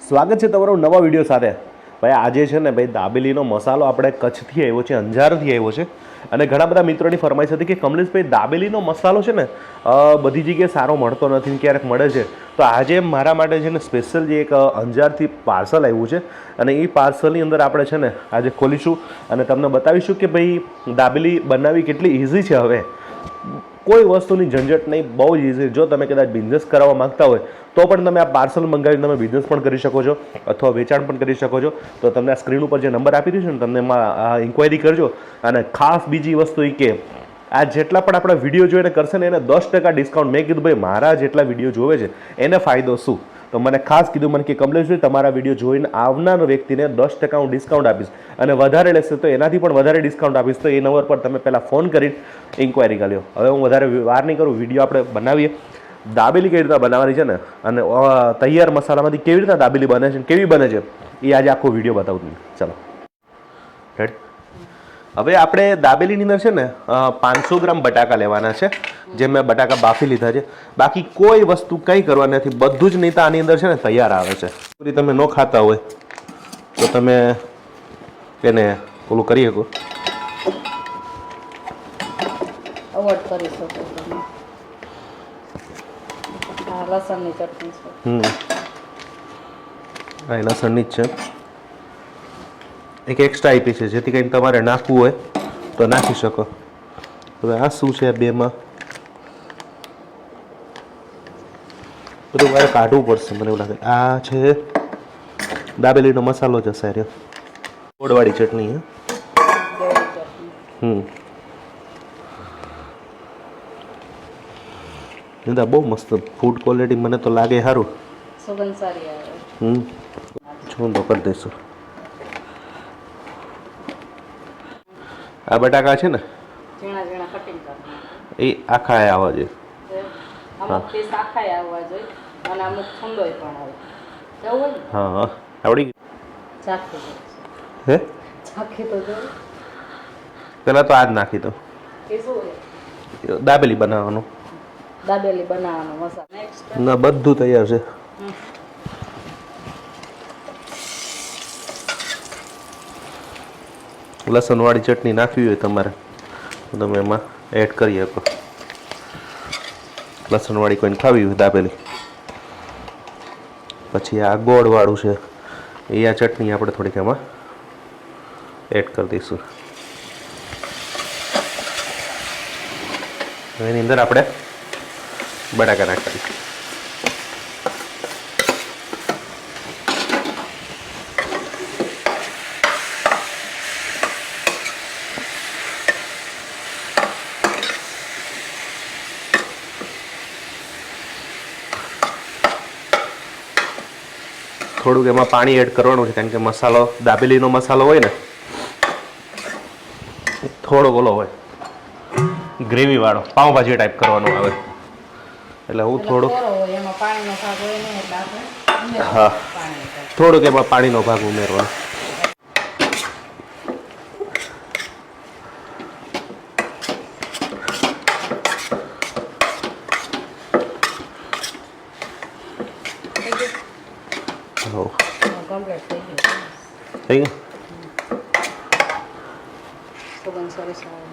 સ્વાગત છે તમારો નવા વિડીયો સાથે। ભાઈ આજે છે ને ભાઈ દાબેલીનો મસાલો આપણે કચ્છથી આવ્યો છે, અંજારથી આવ્યો છે અને ઘણા બધા મિત્રોની ફરમાઈશ હતી કે કમલેશભાઈ દાબેલીનો મસાલો છે ને બધી જગ્યાએ સારો મળતો નથી, ક્યારેક મળે છે। તો આજે મારા માટે છે ને સ્પેશિયલ જે એક અંજારથી પાર્સલ આવ્યું છે અને એ પાર્સલની અંદર આપણે છે ને આજે ખોલીશું અને તમને બતાવીશું કે ભાઈ દાબેલી બનાવવી કેટલી ઇઝી છે। હવે કોઈ વસ્તુની ઝંઝટ નહીં, બહુ જ ઇઝી। જો તમે કદાચ બિઝનેસ કરાવવા માંગતા હોય તો પણ તમે આ પાર્સલ મંગાવીને તમે બિઝનેસ પણ કરી શકો છો અથવા વેચાણ પણ કરી શકો છો। તો તમને આ સ્ક્રીન ઉપર જે નંબર આપી દઈશું ને તમને એમાં ઇન્ક્વાયરી કરજો। અને ખાસ બીજી વસ્તુ એ કે આ જેટલા પણ આપણા વિડીયો જોઈને કરશે ને એને 10% ડિસ્કાઉન્ટ। મેં કીધું ભાઈ મારા જેટલા વિડીયો જોવે છે એને ફાયદો શું, તો મને ખાસ કીધું મને કે કમલેશભાઈ તમારા વિડીયો જોઈને આવનાર વ્યક્તિને 10% હું ડિસ્કાઉન્ટ આપીશ અને વધારે લેશે તો એનાથી પણ વધારે ડિસ્કાઉન્ટ આપીશ। તો એ નંબર પર તમે પહેલાં ફોન કરીને ઇન્ક્વાયરી કરી લો। હવે હું વધારે વાર નહીં કરું, વિડીયો આપણે બનાવીએ। દાબેલી કેવી રીતના બનાવવાની છે ને અને તૈયાર મસાલામાંથી કેવી રીતના દાબેલી બને છે, કેવી બને છે એ આજે આખો વિડીયો બતાવું તમને। ચાલો રેડી। હવે આપણે દાબેલીની અંદર છે ને 500 ગ્રામ બટાકા લેવાના છે, જે મેં બટાકા બાફી લીધા છે। બાકી કોઈ વસ્તુ કંઈ કરવાની નથી, બધું જ નહીં તો આની અંદર છે ને તૈયાર આવે છે। તમે ન ખાતા હોય તો તમે એને ઓલું કરી શકો, અવોઇડ કરી શકો તમે। આ લસણની ચટણી છે। હા, લસણની જ છે। એક એક્સ્ટ્રા આપી છે જેથી કરીને તમારે નાખવું હોય તો નાખી શકો। હવે આ શું છે, બેમાં બધું મારે કાઢવું પડશે મને એવું લાગે। આ છે દાબેલીનો મસાલો જ હશે રહ્યો, ગોળવાળી ચટણી। બહુ મસ્ત ફૂડ ક્વોલિટી મને તો લાગે સારું, સુગંધ સારી આવે। છૂંદો કરી દઈશું। આ બટાકા છે ને ઝીણા ઝીણા કટિંગ કરવાના, એ આખા આવવા જોઈએ। અમુક પીસ આખાય આવવા જોઈએ અને અમુક છૂંદોય પણ આવે, એવું હોય ને? હા, આવડી ગયું। ચાખી હે ચાખી તો જો પેલા તો આ જ નાખી દો। એ શું હોય? દાબેલી બનાવવાનું, દાબેલી બનાવવાનો મસાલો। નેક્સ્ટ ના બધું તૈયાર છે। લસણવાળી ચટણી નાખવી હોય તમારે તો તમે એમાં એડ કરી શકો। લસણવાળી કોઈને ખાવી હોય દાબેલી। પછી આ ગોળવાળું છે એ આ ચટણી આપણે થોડીક એમાં એડ કરી દઈશું। એની અંદર આપણે બટાકા નાખી દઈશું। થોડુંક એમાં પાણી એડ કરવાનું છે કારણ કે મસાલો દાબેલીનો મસાલો હોય ને થોડોક ઓલો હોય ગ્રેવી વાળો, પાઉંભાજી ટાઈપ કરવાનો આવે એટલે હું થોડુંક એમાં પાણીનો ભાગ હોય ને એટલે આપણે હા થોડુંક એમાં પાણીનો ભાગ ઉમેરવાનો। કમ્પ્લીટ થઈ ગયું, થઈ ગયું। સુગંધ સરસ આવે।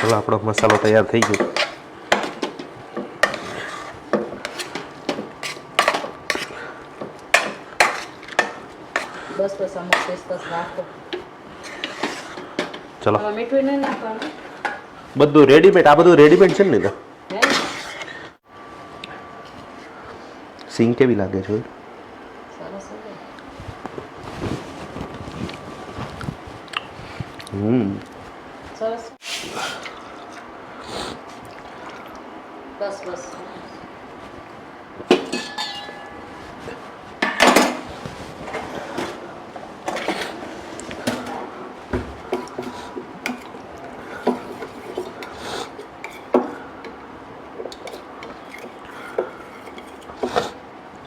ચલો આપણો મસાલો તૈયાર થઈ ગયો। બસ અમુક પીસ રાખો। ચલો આમાં મીઠું નહીં નાખવાનું, બધું રેડીમેડ, આ બધું રેડીમેડ છે ને? તો હે સિંગ કેવી લાગે છે? સરસ છે। સરસ, બસ બસ।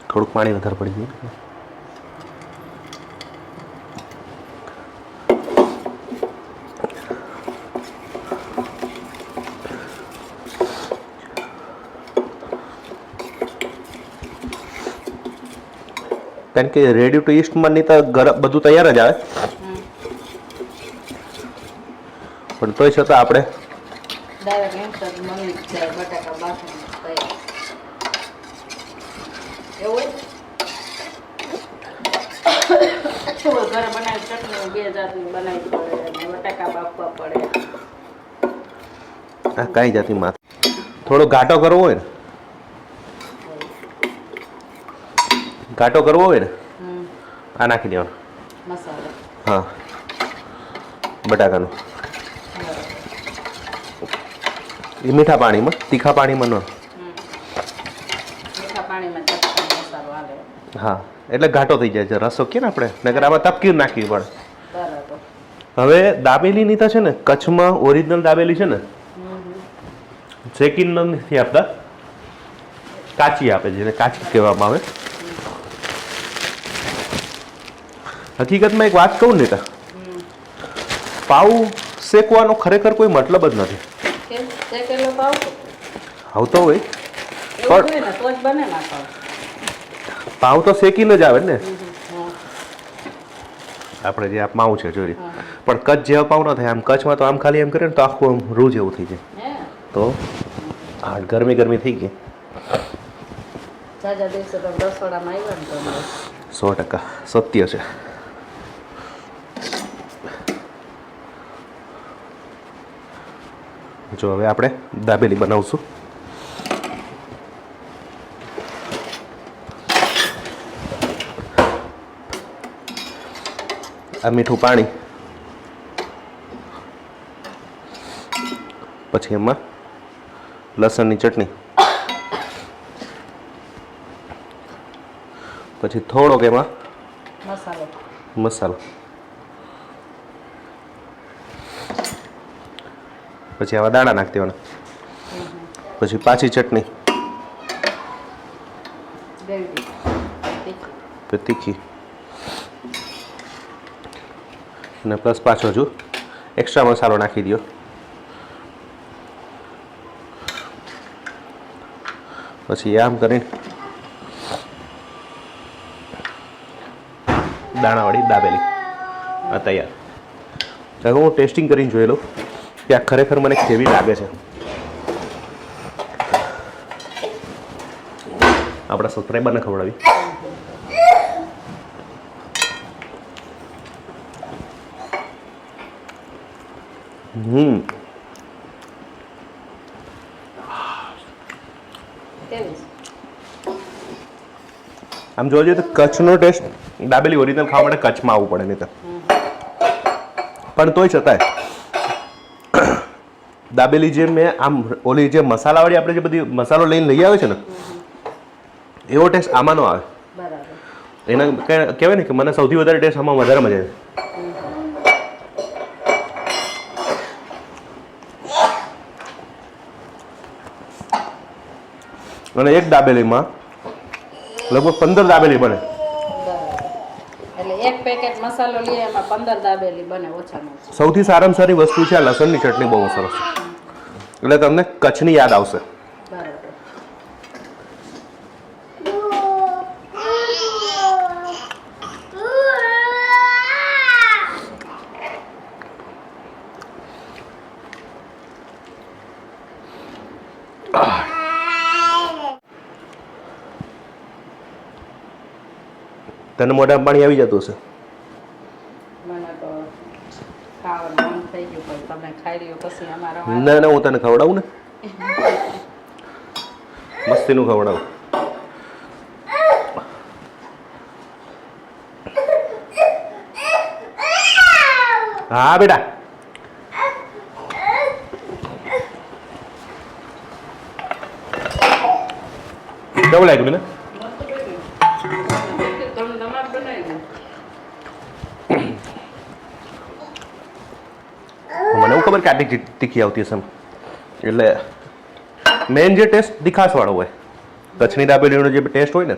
થોડુંક પાણી વધારે પડી ગયું। કારણ કે રેડી ટુ ઈસ્ટમાં નહીં તો બધું તૈયાર જ આવે, પણ તોય છતાં આપણે ડાયરેક્ટ ઇન્સ્ટન્ટ મમ્મી જાય બટાકા બાફીને તૈયાર એવું હોય ઘરે બનાવી ચટણી 2 જાતની બનાવી પડે અને બટાકા બાફવા પડે. આ કાંઈ જાતની માથે થોડો ઘાટો કરવો હોય ને, ઘાટો કરવો હોય ને આ નાખી દેવાનો મસાલો. હા બટાકાનો એ મીઠા પાણીમાં, તીખા પાણીમાં ન. મીઠા પાણીમાં ચટણી મસાલો આવે. હા એટલે ઘાટો થઈ જાય છે રસો કે ને આપણે, નકર આમાં તપકી નાખવી પડે. બરાબર. હવે દાબેલીની તો છે ને કચ્છમાં ઓરિજિનલ દાબેલી છે ને શેકીને નથી આપતા, કાચી આપે છે, જેને કાચી કહેવામાં આવે. હકીકતમાં એક વાત કહું ને તો પાઉં શેકવાનો ખરેખર કોઈ મતલબ જ નથી. કેમ શેકેલો પાવ આવતો હોય એવું જોઈએ ને તો જ બને ના પાવ. પાઉં તો શેકીને જ આવે ને આપણે જે આ માવું છે જોઈ, પણ કચ્છ જેવા પાઉં ન થાય. આમ કચ્છમાં તો આમ ખાલી એમ કરે ને તો આખું આમ રૂ જેવું થઈ જાય. હે તો હા ગરમી ગરમી થઈ ગઈ. જાજા દિવસે તો રસોડામાં આવ્યા ને તો 100% સત્ય છે. જો હવે આપણે દાબેલી બનાવશું. આ મીઠું પાણી, પછી એમાં લસણની ચટણી, પછી થોડોક એમાં મસાલો. મસાલો, પછી આવા દાણા નાખી દેવાના, પછી પાછી ચટણી, તીખી અને પ્લસ પાછો હજુ એક્સ્ટ્રા મસાલો નાખી દો. પછી આમ કરીને દાણાવાળી દાબેલી આ તૈયાર. હવે હું ટેસ્ટિંગ કરીને જોઈ લઉં કે આ ખરેખર મને કેવી લાગે છે. આપણા સબસ્ક્રાઈબરને ખવડાવી. આમ જોવા જઈએ તો કચ્છનો ટેસ્ટ દાબેલી ઓરિજિનલ ખાવા માટે કચ્છમાં આવવું પડે નહીં તો, પણ તોય છતાંય દાબેલી જે મેં આમ ઓલી જે મસાલાવાળી આપણે જે બધી મસાલો લઈને લઈ આવે છે ને એવો ટેસ્ટ આમાં નો આવે. એના કહેવાય ને કે મને સૌથી વધારે ટેસ્ટ આમાં વધારે મજા આવે. અને એક દાબેલીમાં લગભગ 15 દાબેલી બને. એટલે એક પેકેટ મસાલો લઈએ એમાં 15 દાબેલી બને ઓછામાં ઓછી. સૌથી સારામાં સારી વસ્તુ છે આ લસણની ચટણી, બહુ સરસ. એટલે તમને કચ્છની યાદ આવશે. બરાબર. તને મોઢામાં પાણી આવી જતું હશે. મને તો ખાવાનું મન થઈ ગયું પણ તમે ખાઈ લ્યો પછી અમારા ના ના હું તને ખવડાવું ને, મસ્તીનું ખવડાવું. હા બેટા કેવું લાગ્યું મને? મને એવું ખબર કે આટલી તીખી આવતી હશે, એટલે મેન જે ટેસ્ટ તીખાસવાળો હોય, કચ્છની દાબેલીનો જે ટેસ્ટ હોય ને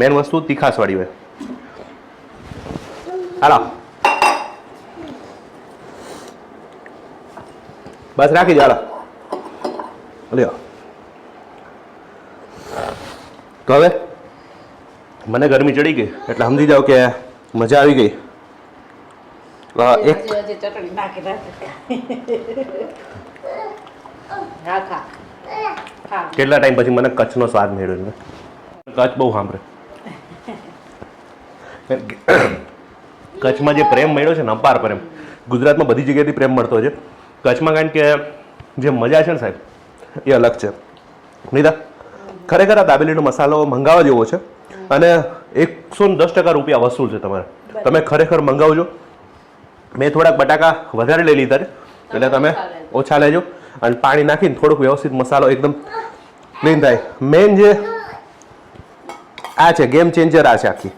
મેન વસ્તુ તીખાસવાળી હોય. હાલો બસ રાખી દો. હાલો લ્યો તો હવે મને ગરમી ચડી ગઈ એટલે સમજી જાઓ કે મજા આવી ગઈ. એક હજી ચટણી નાખી રાખે. હા ખા ખા. કેટલા ટાઈમ પછી મને કચ્છનો સ્વાદ મળ્યો છે. કચ્છ બહુ સાંભળે. કચ્છમાં જે પ્રેમ મળ્યો છે ને અપાર પ્રેમ. ગુજરાતમાં બધી જગ્યાએથી પ્રેમ મળતો હોય છે. કચ્છમાં કારણ કે જે મજા છે ને સાહેબ એ અલગ છે. નીતા ખરેખર આ દાબેલીનો મસાલો મંગાવવા જેવો છે અને 110% રૂપિયા વસૂલ છે તમારે. તમે ખરેખર મંગાવજો. મેં થોડાક બટાકા વધારે લઈ લીધા છે એટલે તમે ઓછા લેજો અને પાણી નાખીને થોડુંક વ્યવસ્થિત મસાલો એકદમ ક્લીન થાય. મેઇન જે આ છે ગેમ ચેન્જર આ છે આખી.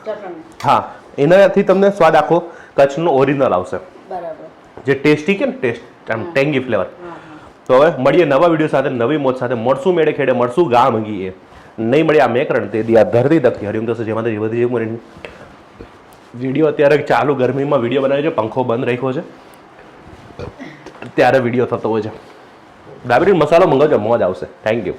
ચટણી હા એનાથી તમને સ્વાદ આખો કચ્છનો ઓરિજિનલ આવશે. બરાબર. જે ટેસ્ટી કે ને ટેસ્ટ આમ ટેંગી ફ્લેવર. તો હવે મળીએ નવા વિડીયો સાથે નવી મોજ સાથે. મળશું મેળે ખેડે મળશું ગામ ગીએ નહીં મળે આ મેકરણ તે દી આ ધરતી દખતી હરિમ થશે જેમાંથી બધી વિડીયો અત્યારે ચાલુ ગરમીમાં વિડીયો બનાવ્યો છે. પંખો બંધ રાખ્યો છે ત્યારે વિડીયો થતો હોય છે. દાબેલી મસાલો મંગાવજો મોજ આવશે. Thank you.